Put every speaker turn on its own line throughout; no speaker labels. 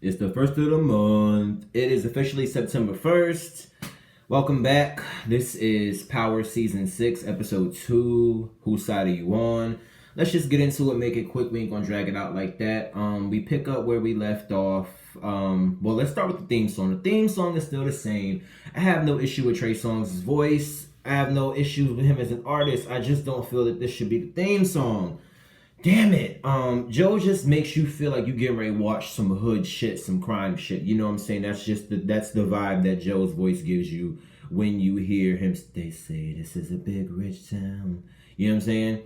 It's the first of the month. It is officially September 1st. Welcome back. This is Power Season 6, Episode 2. Whose side are you on? Let's just get into it, make it quick. We ain't gonna drag it out like that. We pick up where we left off. Well, let's start with the theme song. The theme song is still the same. I have no issue with Trey Songz's voice. I have no issues with him as an artist. I just don't feel that this should be the theme song. Damn it. Joe just makes you feel like you getting ready to watch some hood shit, some crime shit. You know what I'm saying? That's the vibe that Joe's voice gives you when you hear him. They say this is a big rich town. You know what I'm saying?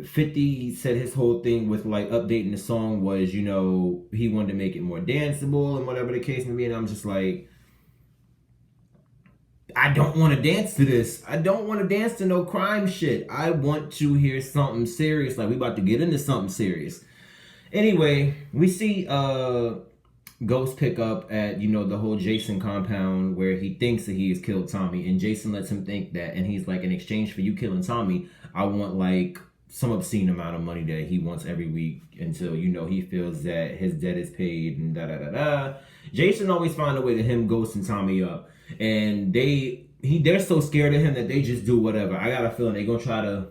50 said his whole thing with like updating the song was, you know, he wanted to make it more danceable and whatever the case may be. And I'm just like, I don't want to dance to this. I don't want to dance to no crime shit. I want to hear something serious. Like, we about to get into something serious. Anyway, we see Ghost pick up at, you know, the whole Jason compound where he thinks that he has killed Tommy. And Jason lets him think that. And he's like, in exchange for you killing Tommy, I want like some obscene amount of money that he wants every week until, you know, he feels that his debt is paid and da-da-da-da. Jason always find a way to him ghosting Tommy up. And they're so scared of him that they just do whatever. I got a feeling they're gonna try to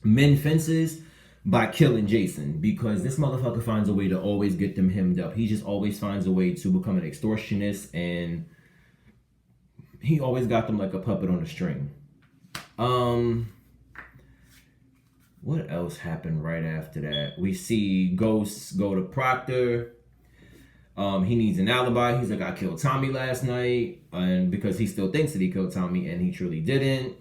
mend fences by killing Jason, because this motherfucker finds a way to always get them hemmed up. He just always finds a way to become an extortionist, and he always got them like a puppet on a string. What else happened right after that? We see Ghost go to Proctor. He needs an alibi. He's like, I killed Tommy last night, and because he still thinks that he killed Tommy, and he truly didn't.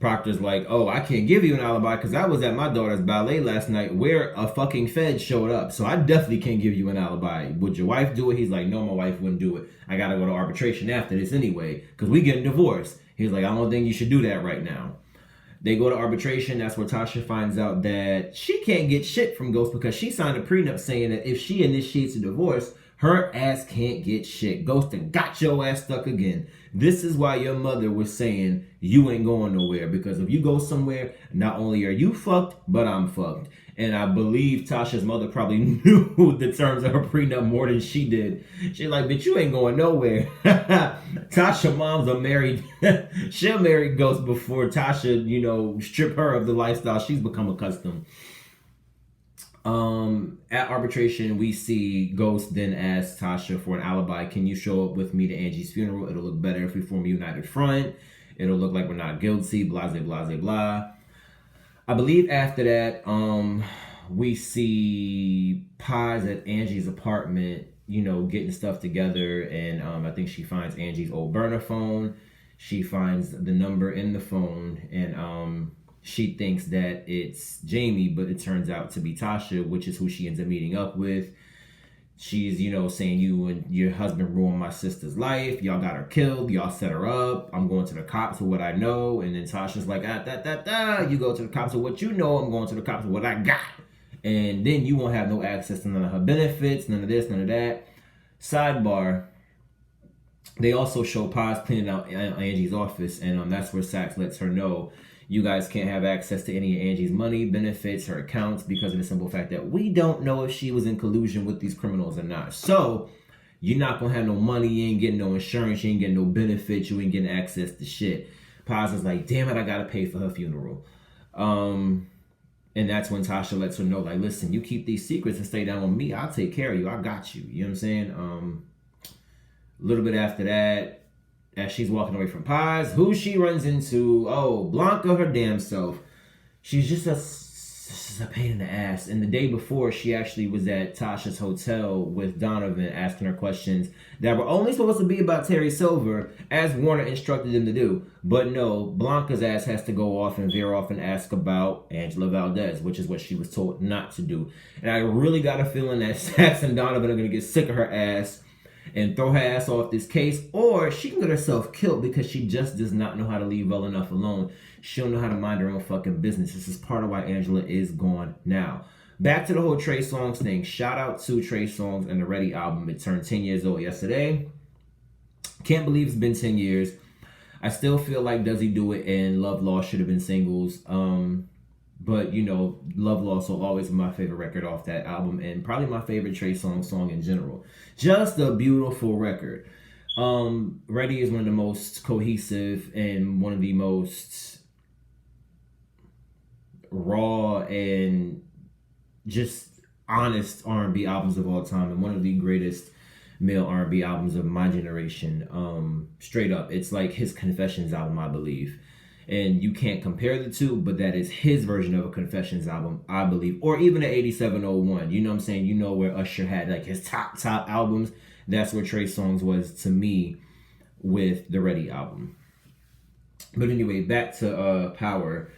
Proctor's like, oh, I can't give you an alibi because I was at my daughter's ballet last night where a fucking Fed showed up, so I definitely can't give you an alibi. Would your wife do it? He's like, no, my wife wouldn't do it. I gotta go to arbitration after this anyway because we getting divorced. He's like, I don't think you should do that right now. They go to arbitration. That's where Tasha finds out that she can't get shit from Ghost because she signed a prenup saying that if she initiates a divorce, her ass can't get shit. Ghost and got your ass stuck again. This is why your mother was saying you ain't going nowhere, because if you go somewhere, not only are you fucked, but I'm fucked. And I believe Tasha's mother probably knew the terms of her prenup more than she did. She's like, bitch, you ain't going nowhere. Tasha mom's a married, she'll marry Ghost before Tasha, you know, strip her of the lifestyle she's become accustomed. At arbitration, we see Ghost then ask Tasha for an alibi. Can you show up with me to Angie's funeral? It'll look better if we form a united front. It'll look like we're not guilty, blah, blah, blah, blah. I believe after that, we see Paz at Angie's apartment, you know, getting stuff together. And I think she finds Angie's old burner phone. She finds the number in the phone, and she thinks that it's Jamie, but it turns out to be Tasha, which is who she ends up meeting up with. She's, you know, saying you and your husband ruined my sister's life. Y'all got her killed. Y'all set her up. I'm going to the cops with what I know. And then Tasha's like, You go to the cops with what you know. I'm going to the cops with what I got. And then you won't have no access to none of her benefits, none of this, none of that. Sidebar. They also show Paz cleaning out Angie's office. And that's where Sax lets her know, you guys can't have access to any of Angie's money, benefits, her accounts, because of the simple fact that we don't know if she was in collusion with these criminals or not. So, you're not going to have no money, you ain't getting no insurance, you ain't getting no benefits, you ain't getting access to shit. Paz is like, damn it, I got to pay for her funeral. And that's when Tasha lets her know, like, listen, you keep these secrets and stay down with me, I'll take care of you, I got you. You know what I'm saying? A little bit after that, as she's walking away from Paz, who she runs into? Oh, Blanca, her damn self. She's just a pain in the ass. And the day before, she actually was at Tasha's hotel with Donovan, asking her questions that were only supposed to be about Terry Silver, as Warner instructed them to do. But no, Blanca's ass has to go off and veer off and ask about Angela Valdez, which is what she was told not to do. And I really got a feeling that Sax and Donovan are going to get sick of her ass and throw her ass off this case, or she can get herself killed because she just does not know how to leave well enough alone. She don't know how to mind her own fucking business. This is part of why Angela is gone now. Back to the whole Trey Songz thing. Shout out to Trey Songz and the Ready album. It turned 10 years old yesterday. Can't believe it's been 10 years. I still feel like Does He Do It and Love Lost should have been singles. But Love Lost will always be my favorite record off that album, and probably my favorite Trey Songz song in general. Just a beautiful record. Ready is one of the most cohesive and one of the most raw and just honest R&B albums of all time, and one of the greatest male R&B albums of my generation. Straight up, it's like his Confessions album, I believe. And you can't compare the two, but that is his version of a Confessions album, I believe. Or even an 8701. You know what I'm saying? You know where Usher had like his top albums. That's where Trey Songz was to me with the Ready album. But anyway, back to Power.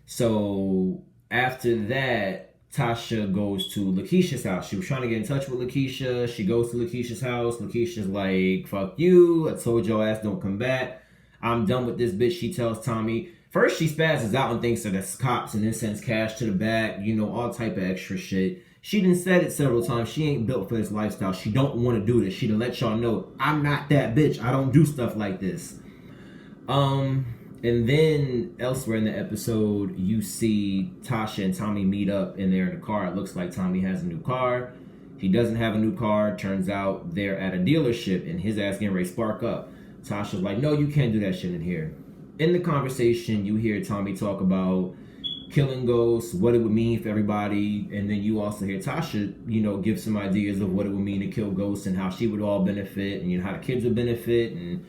So after that, Tasha goes to Lakeisha's house. She was trying to get in touch with Lakeisha. She goes to Lakeisha's house. Lakeisha's like, fuck you. I told your ass don't come back. I'm done with this bitch, she tells Tommy. First, she spazzes out and thinks that it's cops and then sends cash to the back, all type of extra shit. She done said it several times. She ain't built for this lifestyle. She don't want to do this. She done let y'all know, I'm not that bitch. I don't do stuff like this. And then elsewhere in the episode, you see Tasha and Tommy meet up and they're in the car. It looks like Tommy has a new car. He doesn't have a new car. Turns out they're at a dealership and his ass getting ready to spark up. Tasha's like, no, you can't do that shit in here. In the conversation, you hear Tommy talk about killing ghosts, what it would mean for everybody, and then you also hear Tasha, give some ideas of what it would mean to kill ghosts and how she would all benefit, and how the kids would benefit, and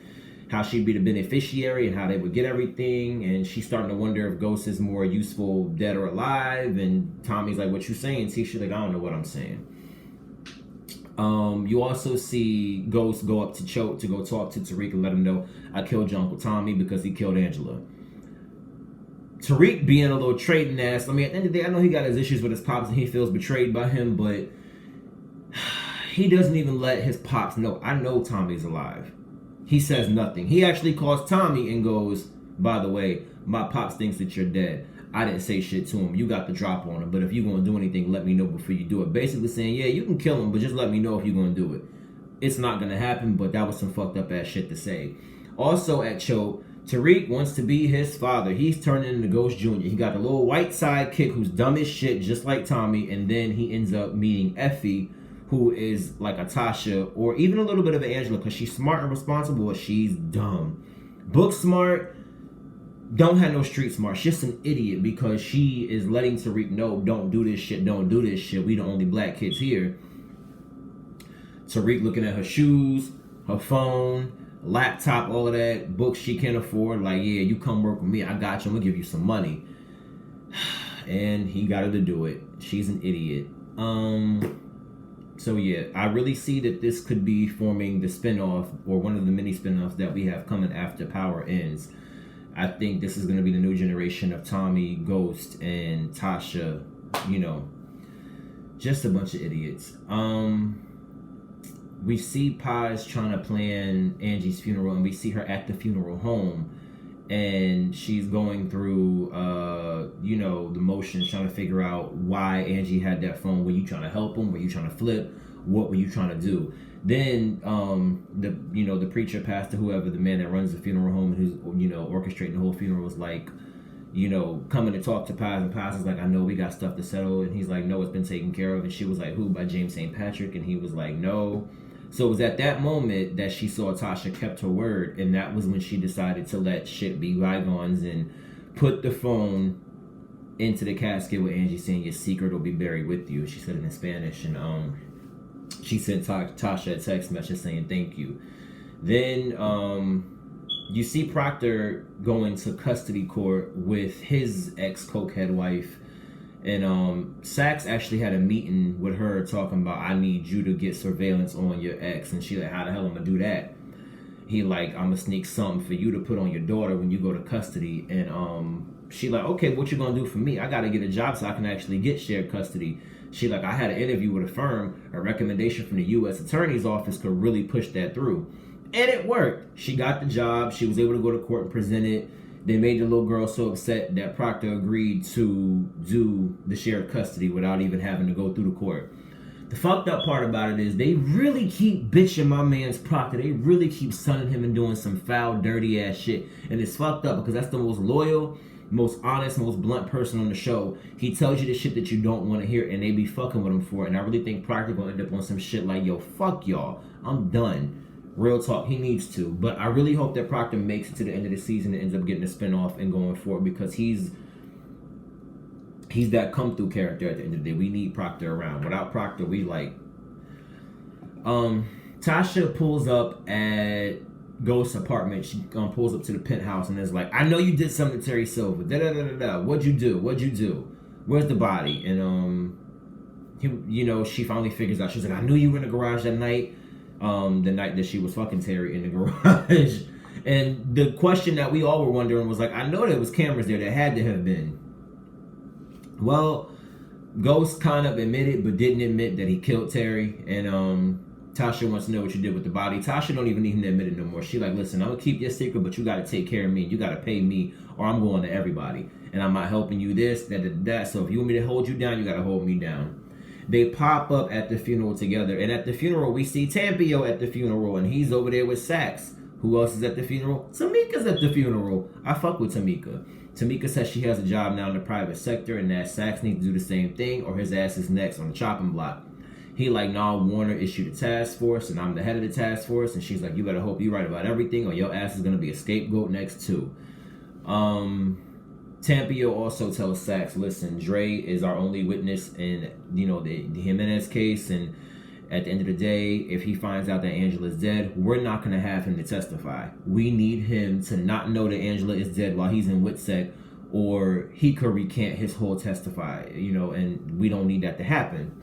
how she'd be the beneficiary, and how they would get everything. And she's starting to wonder if ghosts is more useful dead or alive. And Tommy's like, what you saying? Tisha's like, I don't know what I'm saying. You also see Ghost go up to Choate to go talk to Tariq and let him know, I killed your Uncle Tommy because he killed Angela. Tariq being a little trading ass. I mean, at the end of the day, I know he got his issues with his pops and he feels betrayed by him, but he doesn't even let his pops know, I know Tommy's alive. He says nothing. He actually calls Tommy and goes, by the way, my pops thinks that you're dead. I didn't say shit to him. You got the drop on him. But if you're going to do anything, let me know before you do it. Basically saying, yeah, you can kill him, but just let me know if you're going to do it. It's not going to happen, but that was some fucked up ass shit to say. Also at Choate, Tariq wants to be his father. He's turning into Ghost Jr. He got a little white sidekick who's dumb as shit, just like Tommy. And then he ends up meeting Effie, who is like a Tasha, or even a little bit of an Angela, because she's smart and responsible, but she's dumb. Book smart, don't have no street smart. She's just an idiot because she is letting Tariq know, don't do this shit, don't do this shit. We the only black kids here. Tariq looking at her shoes, her phone, laptop, all of that, books she can't afford. Like, yeah, you come work with me. I got you. I'm going to give you some money. And he got her to do it. She's an idiot. So yeah, I really see that this could be forming the spinoff or one of the many spinoffs that we have coming after Power ends. I think this is going to be the new generation of Tommy, Ghost, and Tasha. Just a bunch of idiots. We see Paz trying to plan Angie's funeral, and we see her at the funeral home, and she's going through, the motions, trying to figure out why Angie had that phone. Were you trying to help him? Were you trying to flip? What were you trying to do? Then, the preacher, pastor, whoever, the man that runs the funeral home, who's, orchestrating the whole funeral, was like, coming to talk to Paz, and Paz is like, I know we got stuff to settle, and he's like, no, it's been taken care of. And she was like, who? By James St. Patrick? And he was like, no. So it was at that moment that she saw Tasha kept her word, and that was when she decided to let shit be bygones and put the phone into the casket with Angie saying, your secret will be buried with you. She said it in Spanish, and she sent Tasha a text message saying thank you. Then you see Proctor going to custody court with his ex-cokehead wife. And Saxe actually had a meeting with her talking about, I need you to get surveillance on your ex. And she like, how the hell am I gonna do that? He like, I'm gonna sneak something for you to put on your daughter when you go to custody. And she like, okay, what you gonna do for me? I gotta get a job so I can actually get shared custody. She like, I had an interview with a firm. A recommendation from the U.S. Attorney's Office could really push that through. And it worked. She got the job. She was able to go to court and present it. They made the little girl so upset that Proctor agreed to do the shared custody without even having to go through the court. The fucked up part about it is they really keep bitching my man's Proctor. They really keep sunning him and doing some foul, dirty ass shit. And it's fucked up because that's the most loyal, most honest, most blunt person on the show. He tells you the shit that you don't want to hear, and they be fucking with him for it. And I really think Proctor gonna end up on some shit like, yo, fuck y'all, I'm done. Real talk, he needs to. But I really hope that Proctor makes it to the end of the season and ends up getting a spinoff and going forward, because he's that come through character at the end of the day. We need Proctor around. Without Proctor, we like. Tasha pulls up at Ghost's apartment. She pulls up to the penthouse and is like, I know you did something to Terry Silver. Da da da da da. What'd you do? Where's the body? And she finally figures out. She's like, I knew you were in the garage that night. The night that she was fucking Terry in the garage. And the question that we all were wondering was like, I know there was cameras there. There had to have been. Well, Ghost kind of admitted but didn't admit that he killed Terry. And Tasha wants to know what you did with the body. Tasha don't even need him to admit it no more. She like, listen, I'm gonna keep your secret, but you gotta take care of me. You gotta pay me, or I'm going to everybody. And I'm not helping you this, that. So if you want me to hold you down, you gotta hold me down. They pop up at the funeral together. And at the funeral, we see Tampio at the funeral, and he's over there with Sax. Who else is at the funeral? Tamika's at the funeral. I fuck with Tamika. Tamika says she has a job now in the private sector, and that Sax needs to do the same thing, or his ass is next on the chopping block. He like, nah, Warner issued a task force, and I'm the head of the task force. And she's like, you better hope you right about everything, or your ass is gonna be a scapegoat next too. Tampio also tells Sax, listen, Dre is our only witness in, the Jimenez case, and at the end of the day, if he finds out that Angela's dead, we're not going to have him to testify. We need him to not know that Angela is dead while he's in WITSEC, or he could recant his whole testify, and we don't need that to happen.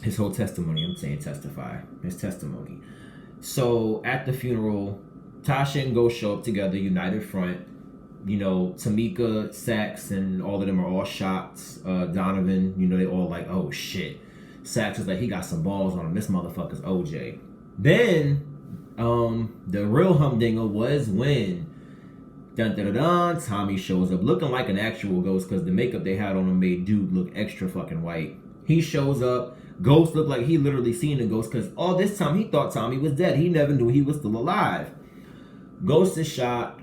His whole testimony, I'm saying testify, his testimony. So at the funeral, Tasha and Ghost show up together, united front. Tamika, Sax, and all of them are all shocked. Donovan, they all like, oh shit. Sax is like, he got some balls on him. This motherfucker's OJ. Then, the real humdinger was when Tommy shows up looking like an actual ghost, because the makeup they had on him made dude look extra fucking white. He shows up. Ghost looked like he literally seen a ghost, because all this time he thought Tommy was dead. He never knew he was still alive. Ghost is shocked.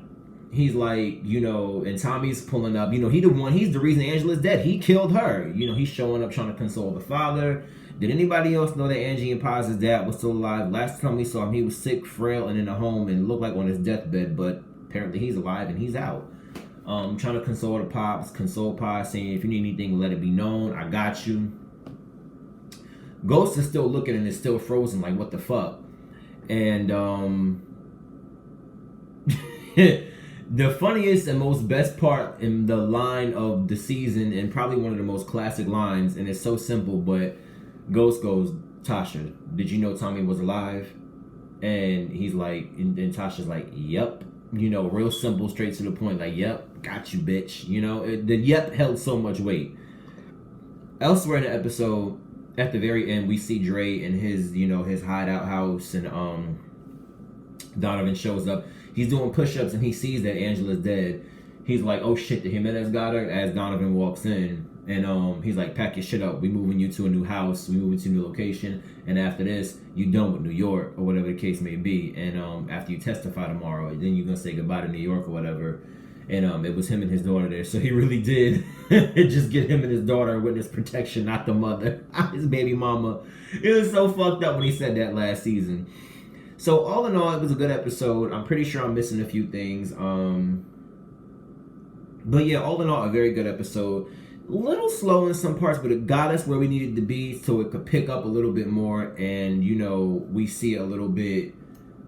He's like, and Tommy's pulling up. He's the reason Angela's dead. He killed her. He's showing up trying to console the father. Did anybody else know that Angie and Paz's dad was still alive? Last time we saw him, he was sick, frail, and in a home, and looked like on his deathbed, but apparently he's alive and he's out. Trying to console the pops, console Paz, saying, if you need anything, let it be known. I got you. Ghost is still looking and is still frozen, like, what the fuck? And, the funniest and most best part in the line of the season, and probably one of the most classic lines, and it's so simple, but Ghost goes, Tasha, did you know Tommy was alive? And he's like, and Tasha's like, yep. Real simple, straight to the point, like, yep, got you, bitch. The yep held so much weight. Elsewhere in the episode, at the very end, we see Dre in his, his hideout house, and Donovan shows up. He's doing push-ups and he sees that Angela's dead. He's like, oh shit, the Jimenez got her, as Donovan walks in. And he's like, pack your shit up. We moving you to a new house. We moving to a new location. And after this, you done with New York, or whatever the case may be. And after you testify tomorrow, then you're going to say goodbye to New York or whatever. And it was him and his daughter there. So he really did just get him and his daughter witness protection, not the mother. His baby mama. It was so fucked up when he said that last season. So all in all, it was a good episode. I'm pretty sure I'm missing a few things. But yeah, all in all, a very good episode. A little slow in some parts, but it got us where we needed to be so it could pick up a little bit more. And, we see a little bit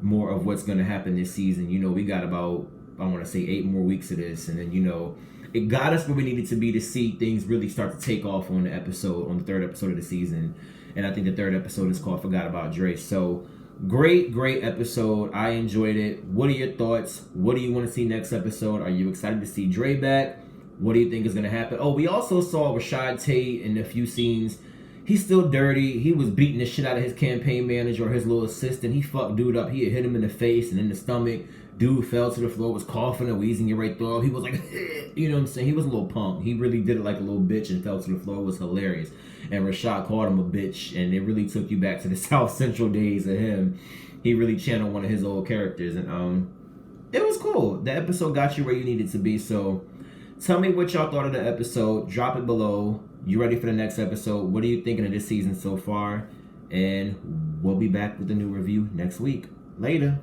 more of what's going to happen this season. We got about, I want to say 8 more weeks of this. And then, it got us where we needed to be to see things really start to take off on the 3rd episode of the season. And I think the 3rd episode is called Forgot About Dre. So, great episode. I enjoyed it. What are your thoughts? What do you want to see next episode? Are you excited to see Dre back? What do you think is going to happen? Oh, we also saw Rashad Tate in a few scenes. He's still dirty. He was beating the shit out of his campaign manager or his little assistant. He fucked dude up. He had hit him in the face and in the stomach. Dude fell to the floor, was coughing and wheezing it right through. He was like, you know what I'm saying? He was a little punk. He really did it like a little bitch and fell to the floor. It was hilarious. And Rashad called him a bitch, and it really took you back to the South Central days of him. He really channeled one of his old characters. And it was cool. The episode got you where you needed to be. So tell me what y'all thought of the episode. Drop it below. You ready for the next episode? What are you thinking of this season so far? And we'll be back with a new review next week. Later.